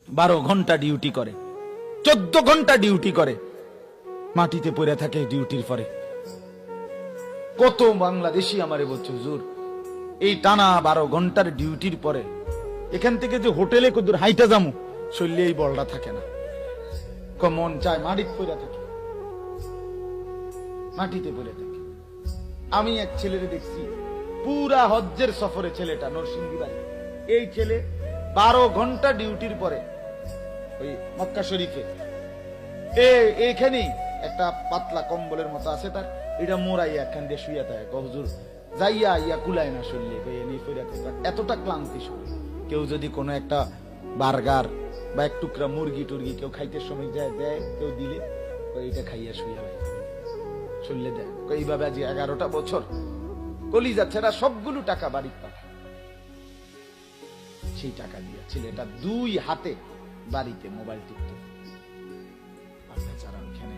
12 ঘন্টা ডিউটি করে, 14 ঘন্টা ডিউটি করে, মাটিতে পড়ে থাকে ডিউটির পরে। কত বাংলাদেশি আমারে বলছে, হুজুর এই টানা 12 ঘন্টার ডিউটির পরে এখান থেকে যে হোটেলে কদূর হাইটা যামু, শরীরে এই বলটা থাকে না, মন চায় মাটিতে পড়ে থাকে, মাটিতে পড়ে থাকে। আমি এক ছেলেরে দেখছি, পুরা হজ্জের সফরে, ছেলেটা নরসিংদী বাড়ি, এই ছেলে 12 ঘন্টা ডিউটির পরে ওই মক্কা শরীফে এইখানেই একটা পাতলা কম্বলের মতো আছে তার, এটা মোড়াইয়া একখান দিয়ে শুয়ে থাকে। হুজুর যাইয়া ইয়া কুলায় না শরীরে, এতটা ক্লান্তি শরীর। কেউ যদি কোনো একটা বার্গার বা এক টুকরা মুরগি টুরগি কেউ খাইতে সময় যায় দেয়, কেউ দিলে এটা খাইয়া শুয়ে হয় শরীরে দেয়। এইভাবে আজ 11টা বছর কলিজা ছেড়া সবগুলো টাকা বাড়িতে পাঠায়। সেই টাকা দিয়ে ছেলেটা 2 হাতে বাড়িতে মোবাইল টিপত, আর বেচারা ওখানে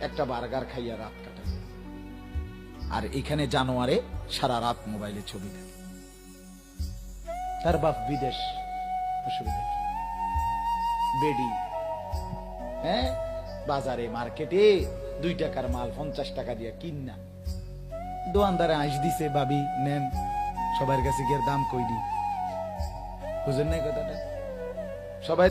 একটা বার্গার খাইয়া রাত কাটায়। আর এখানে জানোয়ারে সারা রাত মোবাইলে ছবি দেখে। তার বাপ বিদেশ, অসুবিধা কি? বেডি, হ্যাঁ, বাজারে মার্কেটে 2 টাকার মাল 50 টাকা দিয়ে কিনা, দোয়ানদারে আইস দিছে, ভাবি নেন, সবার কাছে গিয়ে দাম কই দি, বুঝেন নাই কথাটা? সবাই